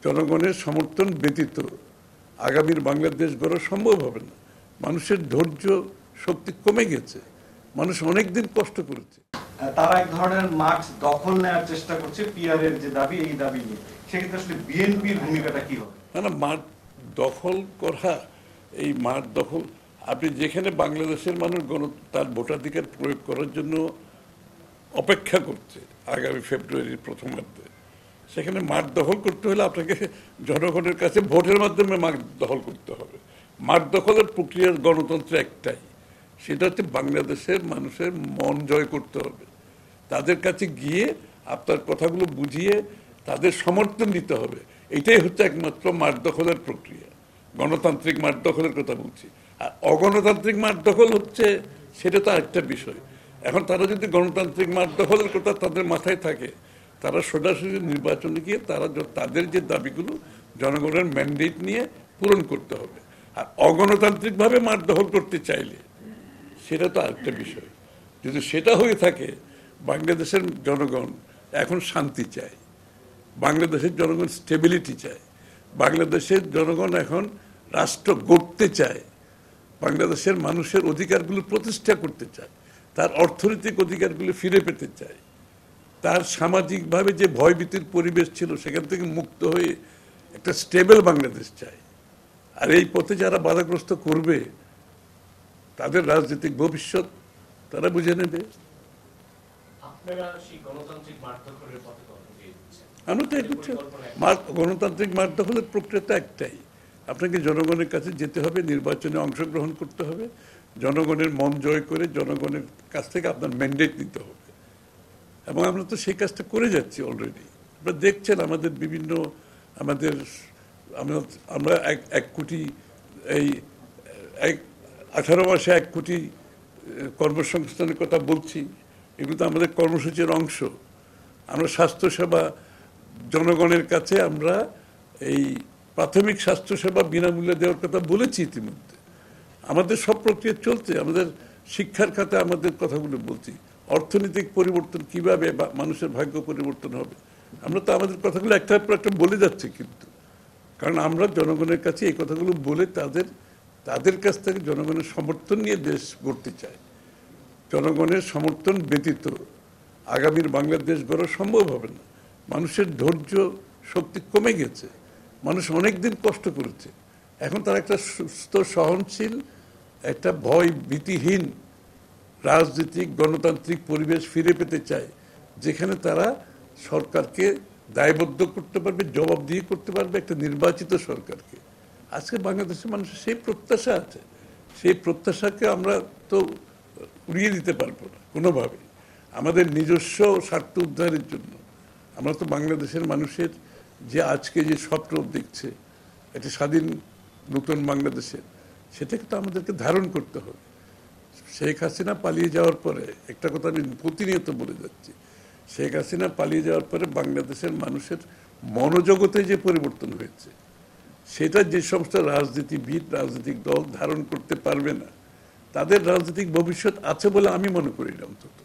জনগণের সমর্থন ব্যতীত আগামীর বাংলাদেশ গড়া সম্ভব হবে না। মানুষের ধৈর্য শক্তি কমে গেছে, মানুষ অনেকদিন কষ্ট করেছে। তারা এক ধরনের মাঠ দখল নেওয়ার চেষ্টা করছে, পিআর এর যে দাবি, এই দাবি নিয়ে সেক্ষেত্রে আসলে বিএনপির ভূমিকাটা কি হবে? না, মাঠ দখল করা, এই মাঠ দখল, আপনি যেখানে বাংলাদেশের মানুষ তার ভোটাধিকার প্রয়োগ করার জন্য অপেক্ষা করছে আগামী ফেব্রুয়ারির প্রথমার্ধে, সেখানে মাঠ দখল করতে হলে আপনাকে জনগণের কাছে ভোটের মাধ্যমে মাঠ দখল করতে হবে। মাঠ দখলের প্রক্রিয়ার গণতন্ত্র একটাই, সেটা হচ্ছে বাংলাদেশের মানুষের মন জয় করতে হবে, তাদের কাছে গিয়ে আপনার কথাগুলো বুঝিয়ে তাদের সমর্থন দিতে হবে। এটাই হচ্ছে একমাত্র মাঠ দখলের প্রক্রিয়া, গণতান্ত্রিক মাঠ দখলের কথা বলছি। আর অগণতান্ত্রিক মাঠ দখল হচ্ছে, সেটা তো আরেকটা বিষয়। এখন তারা যদি গণতান্ত্রিক মাঠ দখলের কথা তাদের মাথায় থাকে, তারা সোজাসুজি নির্বাচনে গিয়ে তাদের যে দাবিগুলো জনগণের ম্যান্ডেট নিয়ে পূরণ করতে হবে। আর অগণতান্ত্রিকভাবে মাঠ দখল করতে চাইলে সেটা তো আরেকটা বিষয়। যদি সেটা হয়ে থাকে, বাংলাদেশের জনগণ এখন শান্তি চায়, বাংলাদেশের জনগণ স্টেবিলিটি চায়, বাংলাদেশের জনগণ এখন রাষ্ট্র গড়তে চায়, বাংলাদেশের মানুষের অধিকারগুলো প্রতিষ্ঠা করতে চায়, তার অর্থনৈতিক অধিকারগুলো ফিরে পেতে চায়, তার সামাজিকভাবে যে ভয়ভীতির পরিবেশ ছিল সেখান থেকে মুক্ত হয়ে একটা স্টেবল বাংলাদেশ চায়। আর এই পথে যারা বাধাগ্রস্ত করবে, তাদের রাজনৈতিক ভবিষ্যৎ তারা বুঝে নেবে। আমরা তো গণতান্ত্রিক মাঠ দখলের প্রক্রিয়াটা একটাই, আপনাকে জনগণের কাছে যেতে হবে, নির্বাচনে অংশগ্রহণ করতে হবে, জনগণের মন জয় করে জনগণের কাছ থেকে আপনার ম্যান্ডেট নিতে হবে। এবং আমরা তো সেই কাজটা করে যাচ্ছি অলরেডি। আপনারা দেখছেন আমাদের বিভিন্ন আমরা 1 কোটি, এই 18 মাসে 1 কোটি কর্মসংস্থানের কথা বলছি, এগুলো তো আমাদের কর্মসূচির অংশ। আমরা স্বাস্থ্যসেবা জনগণের কাছে আমরা এই প্রাথমিক স্বাস্থ্যসেবা বিনামূল্যে দেওয়ার কথা বলেছি ইতিমধ্যে। আমাদের সব প্রক্রিয়া চলছে, আমাদের শিক্ষার খাতে আমাদের কথাগুলো বলছি। অর্থনৈতিক পরিবর্তন কিভাবে মানুষের ভাগ্য পরিবর্তন হবে, আমরা তো আমাদের কথাগুলো একটার পর একটা বলে যাচ্ছি। কিন্তু কারণ আমরা জনগণের কাছে এই কথাগুলো বলে তাদের কাছ থেকে জনগণের সমর্থন নিয়ে দেশ গড়তে চাই। জনগণের সমর্থন ব্যতীত আগামীর বাংলাদেশ গড়া সম্ভব হবে না। মানুষের ধৈর্য শক্তি কমে গেছে, মানুষ অনেকদিন কষ্ট করেছে। এখন তারা একটা সুস্থ, সহনশীল, একটা ভয় ভীতিহীন রাজনৈতিক গণতান্ত্রিক পরিবেশ ফিরে পেতে চায়, যেখানে তারা সরকারকে দায়বদ্ধ করতে পারবে, জবাবদিহি করতে পারবে একটা নির্বাচিত সরকারকে। আজকে বাংলাদেশের মানুষের সেই প্রত্যাশা আছে, সেই প্রত্যাশাকে আমরা তো উড়িয়ে দিতে পারবো না কোনোভাবে। আমাদের নিজস্ব স্বার্থ উদ্ধারের জন্য আমরা তো বাংলাদেশের মানুষের যে আজকে যে স্বপ্ন দেখছে একটা স্বাধীন নতুন বাংলাদেশের, সেটাকে তো আমাদেরকে ধারণ করতে হবে। শেখ হাসিনা পালিয়ে যাওয়ার পরে একটা কথা আমি প্রতিনিয়ত বলে যাচ্ছি, শেখ হাসিনা পালিয়ে যাওয়ার পরে বাংলাদেশের মানুষের মনোজগতে যে পরিবর্তন হয়েছে, সেটা যে সমস্ত রাজনীতিবিদ, রাজনৈতিক দল ধারণ করতে পারবে না, তাদের রাজনৈতিক ভবিষ্যৎ আছে বলে আমি মনে করি না অন্তত।